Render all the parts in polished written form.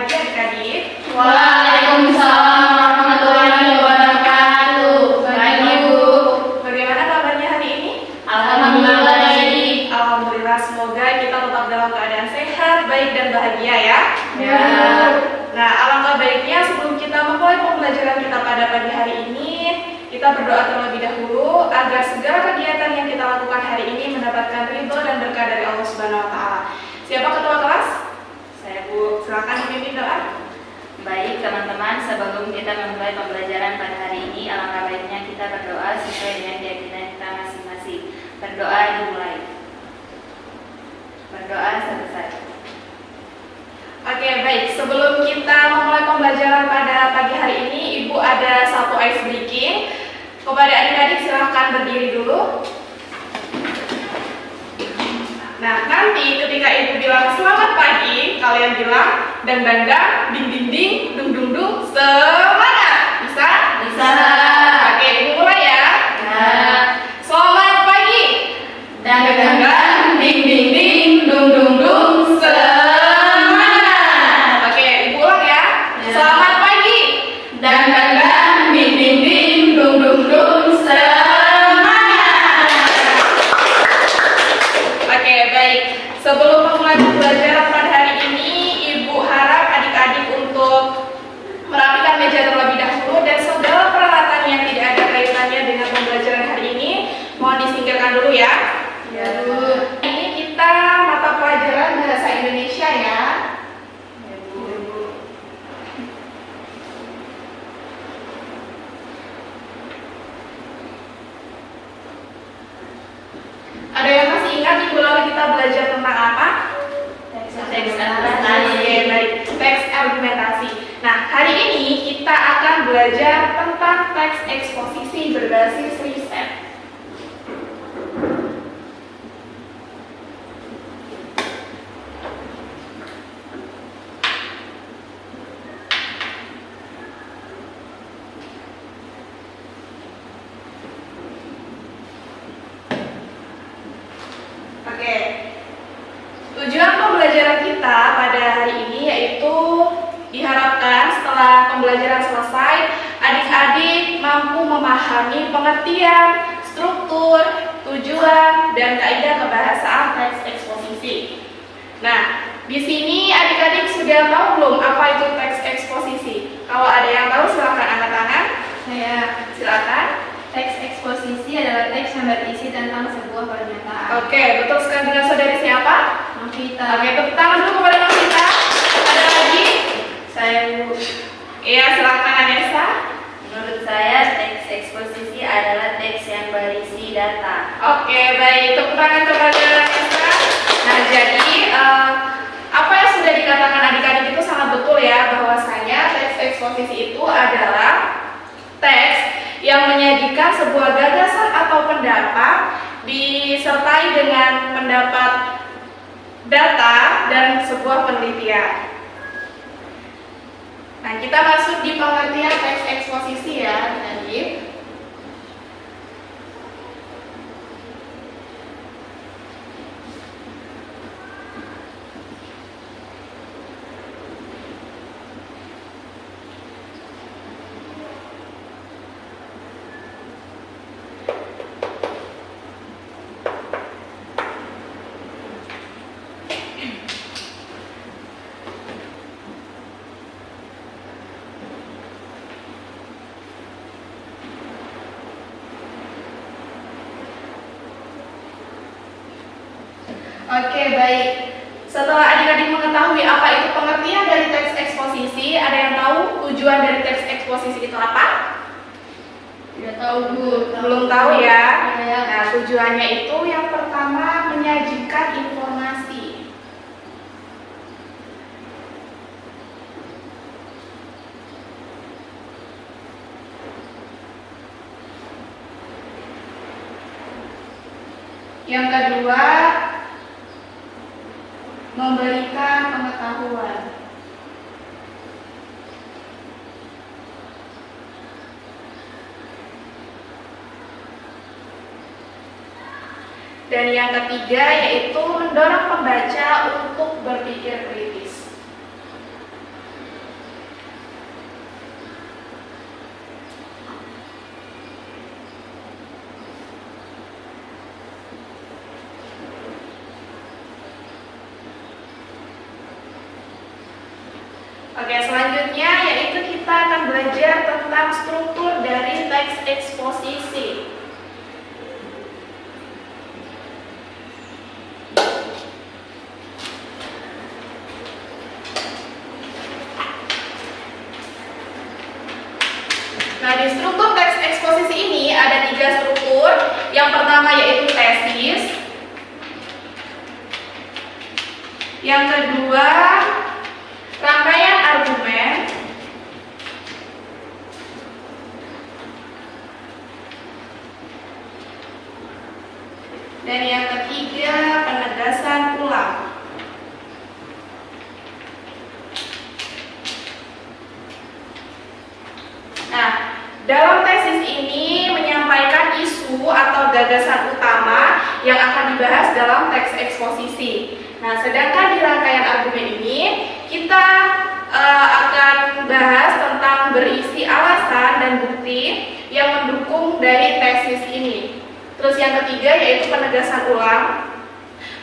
pagi adik-adik. Waalaikumsalam warahmatullahi wabarakatuh. Baik Ibu. Bagaimana kabarnya hari ini? Alhamdulillah baik. Alhamdulillah, semoga kita tetap dalam keadaan sehat, baik dan bahagia ya. Ya. Nah, alangkah baiknya sebelum kita memulai pembelajaran kita pada pagi hari ini, kita berdoa terlebih dahulu agar segala kegiatan yang kita lakukan hari ini mendapatkan ridho dan berkah dari Allah Subhanahu wa taala. Siapa ketua kelas? Saya Bu. Silakan dipimpin doa. Baik teman-teman, sebelum kita memulai pembelajaran pada hari ini, alangkah baiknya kita berdoa sesuai dengan keyakinan kita masing-masing. Berdoa dimulai. Berdoa selesai. Oke, baik. Sebelum kita memulai pembelajaran pada pagi hari ini, Ibu ada satu ice breaking. Kepada adik-adik silahkan berdiri dulu. Nah, nanti ketika Ibu bilang selamat pagi, kalian bilang dang dang dang, ding ding ding, dung dung dung, semangat. Bisa? Bisa. Oke, Ibu mulai ya. Ya. Selamat pagi. Dang dang dang, ding ding ding, dung dung dung, semangat. Oke, Ibu ulang ya. Ya. Selamat pagi. Dang dang dang, ding ding ding, dung dung dung, semangat. Oke, baik. Sebelum memulai pembelajaran pada hari ini, Ibu harap adik-adik untuk merapikan meja terlebih dahulu dan segala peralatan yang tidak ada kaitannya dengan pembelajaran hari ini mohon disingkirkan dulu ya. Ya, Bu. Ini kita mata pelajaran bahasa Indonesia ya. Ya, Bu. Ada yang masih ingat minggu lalu kita belajar tentang apa? Teks argumentasi. Oke, baik. Teks argumentasi. Nah, hari ini kita akan belajar tentang teks eksposisi berbasis riset. Oke. Tujuan pembelajaran kita pada hari ini yaitu diharapkan setelah pembelajaran selesai, adik-adik mampu memahami pengertian, struktur, tujuan, dan kaidah kebahasaan teks eksposisi. Nah, di sini adik-adik sudah tahu belum apa itu teks eksposisi? Kalau ada yang tahu silahkan angkat tangan. Saya Silakan. teks eksposisi adalah teks yang berisi tentang sebuah pernyataan. Oke, betul sekali. Dengan saudari siapa? Novita. Oke, tepuk tangan dulu kepada Novita. Ada lagi? Saya Bu. Iya, silakan Anessa. Menurut saya teks eksposisi adalah teks yang berisi data. Oke, baik. Tepuk tangan kepada Anessa. Nah, jadi apa yang sudah dikatakan adik-adik itu sangat betul ya, bahwasanya teks eksposisi itu adalah teks yang menyajikan sebuah gagasan atau pendapat disertai dengan pendapat data dan sebuah penelitian. Nah, kita masuk di pengertian teks eksposisi ya, adik-adik. Oke, baik. Setelah adik-adik mengetahui apa itu pengertian dari teks eksposisi, ada yang tahu tujuan dari teks eksposisi itu apa? Tidak tahu Bu. Belum tahu ya? Ya. Nah, tujuannya itu yang pertama menyajikan informasi. Yang kedua, memberikan pengetahuan. Dan yang ketiga yaitu mendorong pembaca untuk berpikir kritis. Oke, selanjutnya yaitu kita akan belajar tentang struktur dari teks eksposisi. Nah, di struktur teks eksposisi ini ada 3 struktur. Yang pertama yaitu tesis. Yang kedua, rangkaian argumen. Dan yang ketiga, penegasan ulang. Nah, dalam tesis ini menyampaikan isu atau gagasan utama yang akan dibahas dalam teks eksposisi. Nah, sedangkan di rangkaian argumen ini kita akan bahas tentang berisi alasan dan bukti yang mendukung dari tesis ini. Terus yang ketiga yaitu penegasan ulang,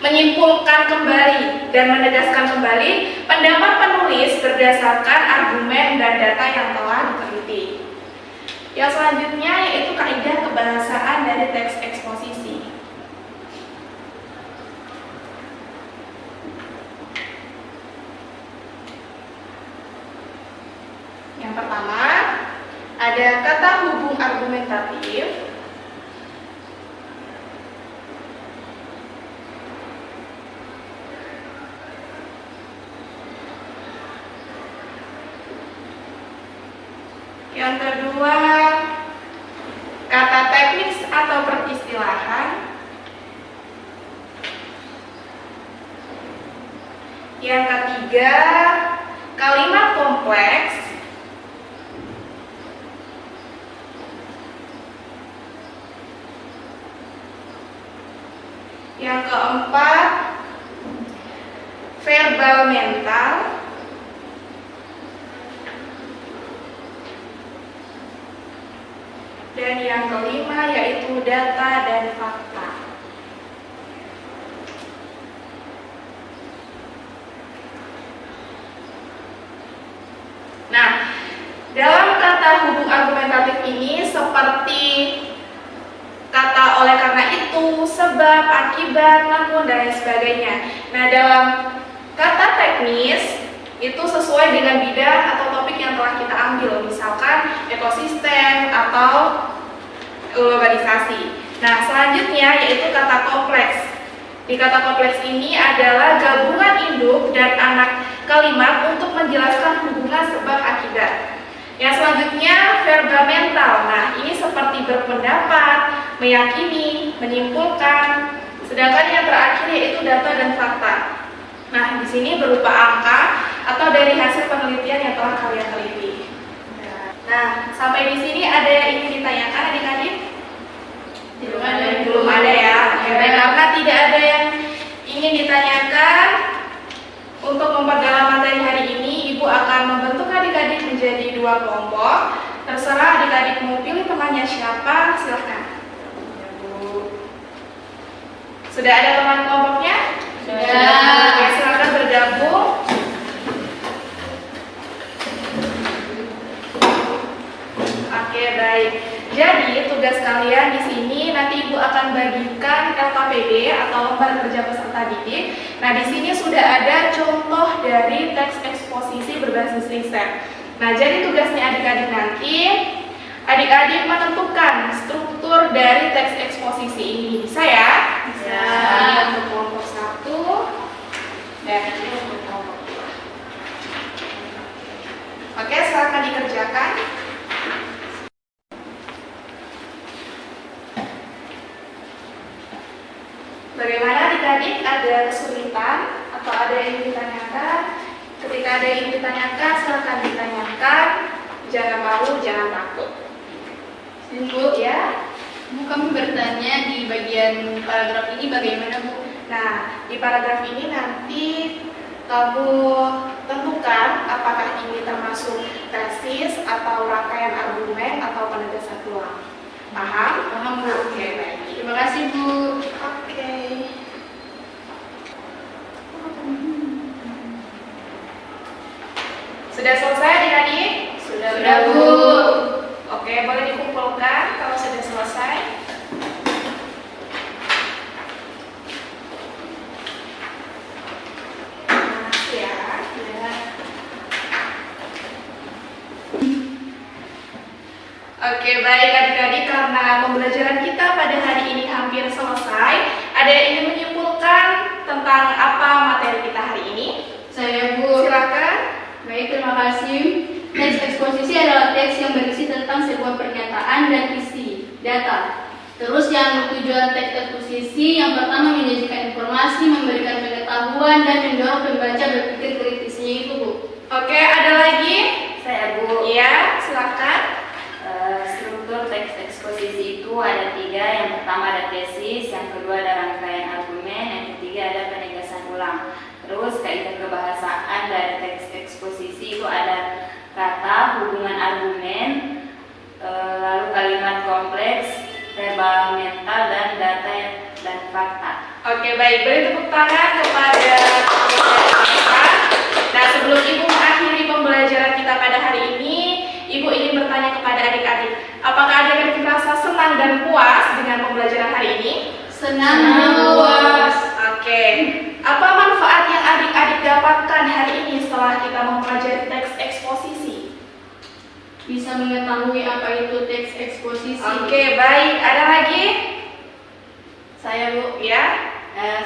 menyimpulkan kembali dan menegaskan kembali pendapat penulis berdasarkan argumen dan data yang telah diteliti. Yang selanjutnya yaitu kaidah kebahasaan dari teks eksposisi. Yang pertama, ada kata hubung argumentatif. Yang kedua, kata teknis atau peristilahan. Yang ketiga, kalimat kompleks. Yang keempat, verbal mental. Dan yang kelima yaitu data dan fakta. Nah, dalam kata hubung argumentatif ini seperti kata oleh karena itu, sebab, akibat, namun, dan lain sebagainya. Nah, dalam kata teknis itu sesuai dengan bidang atau topik yang telah kita ambil, misalkan ekosistem atau globalisasi. Nah, selanjutnya yaitu kata kompleks. Di kata kompleks ini adalah gabungan induk dan anak kalimat untuk menjelaskan hubungan sebab akibat. Yang selanjutnya verbal mental. Nah, ini seperti berpendapat, meyakini, menyimpulkan. Sedangkan yang terakhir yaitu data dan fakta. Nah, di sini berupa angka atau dari hasil penelitian yang telah kalian teliti. Nah, sampai di sini ada yang ingin ditanyakan adik-adik? Belum ada ya. Baik, karena tidak ada yang ingin ditanyakan, untuk memperdalam materi hari ini, Ibu akan membentuk adik-adik menjadi 2 kelompok. Terserah adik-adik mau pilih temannya siapa, silahkan. Sudah ada teman kelompoknya? Sudah. Ya, silakan bergabung. Oke, baik. Jadi tugas kalian di sini nanti Ibu akan bagikan LKPD atau lembar kerja peserta didik. Nah, di sini sudah ada contoh dari teks eksposisi berbasis riset. Nah, jadi tugasnya adik-adik nanti, adik-adik menentukan struktur dari teks eksposisi ini. Bisa ya? Bisa. Ini untuk kelompok 1 dan ini untuk kelompok 2. Oke, silakan dikerjakan. Bagaimana adik-adik, ada kesulitan atau ada yang ditanyakan? Ketika ada yang ditanyakan, silakan ditanyakan. Jangan malu, jangan takut. Bu, ya. Bu, kami bertanya di bagian paragraf ini bagaimana, Bu? Nah, di paragraf ini nanti kamu tentukan apakah ini termasuk tesis atau rangkaian argumen atau penegasan ulang. Paham? Paham, Bu. Oke, baik. Terima kasih, Bu. Oke. Sudah baik adik-adik, karena pembelajaran kita pada hari ini hampir selesai. Ada yang ingin menyimpulkan tentang apa materi kita hari ini? Saya, Bu. Silakan. Baik, terima kasih. Teks eksposisi adalah teks yang berisi tentang sebuah pernyataan dan isi data. Terus yang tujuan teks eksposisi yang pertama menyajikan informasi, memberikan pengetahuan, dan mendorong pembaca berpikir kritisnya itu, Bu. Oke, ada lagi? Saya, Bu. Iya, silakan. Struktur teks eksposisi itu ada 3. Yang pertama ada tesis, yang kedua ada rangkaian argumen, yang ketiga ada penegasan ulang. Terus kaidah kebahasaan dari teks eksposisi itu ada kata, hubungan argumen, lalu kalimat kompleks, verbal mental, dan data dan fakta. Oke, baik. Beri tepuk tangan kepada kita. Nah, sebelum Ibu mengakhiri pembelajaran kita pada hari ini, Ibu ingin bertanya kepada adik-adik, apakah adik-adik merasa senang dan puas dengan pembelajaran hari ini? Senang dan puas. Oke. Apa manfaat yang adik-adik dapatkan hari ini setelah kita mempelajari teks eksposisi? Bisa mengetahui apa itu teks eksposisi. Oke, baik. Ada lagi? Saya, Bu. Ya.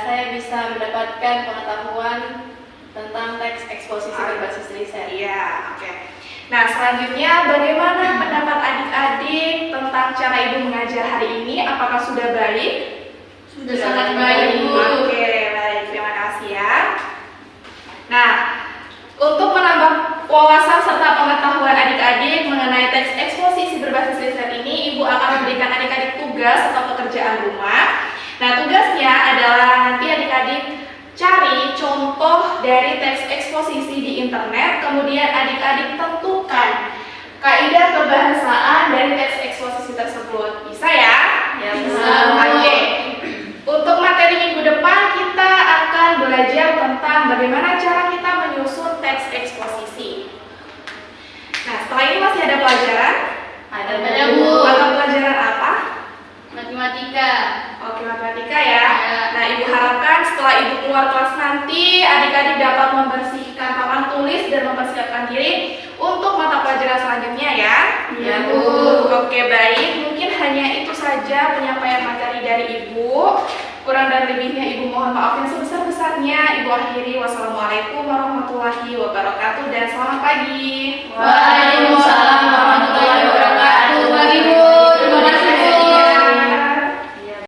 Saya bisa mendapatkan pengetahuan tentang teks eksposisi berbasis riset. Iya, oke. Nah, selanjutnya bagaimana pendapat adik-adik tentang cara Ibu mengajar hari ini? Apakah sudah baik? Sudah sangat baik, Bu. Oke, baik. Terima kasih ya. Nah, untuk menambah wawasan serta pengetahuan adik-adik mengenai teks eksposisi berbasis riset ini, Ibu akan memberikan adik-adik tugas atau pekerjaan rumah. Nah, tugasnya adalah nanti adik-adik cari contoh dari teks eksposisi di internet, kemudian adik-adik tentukan kaidah kebahasaan dari teks eksposisi tersebut. Bisa ya? Ya, Bisa. Oke. Untuk materi minggu depan kita akan belajar tentang bagaimana cara kita menyusun teks eksposisi. Nah, setelah ini masih ada pelajaran? Ada, Ada, Bu. Bu. Atau pelajaran apa? Matematika. Oke, matematika ya. Ya. Nah, Ibu harapkan setelah Ibu keluar kelas nanti, adik-adik dapat membersihkan papan tulis dan mempersiapkan diri untuk mata pelajaran selanjutnya ya. Ya, Bu. Oke, baik. Mungkin hanya itu saja penyampaian materi dari Ibu. Kurang dan lebihnya Ibu mohon maaf yang sebesar-besarnya. Ibu akhiri. Wassalamualaikum warahmatullahi wabarakatuh dan selamat pagi. Waalaikumsalam warahmatullahi wabarakatuh.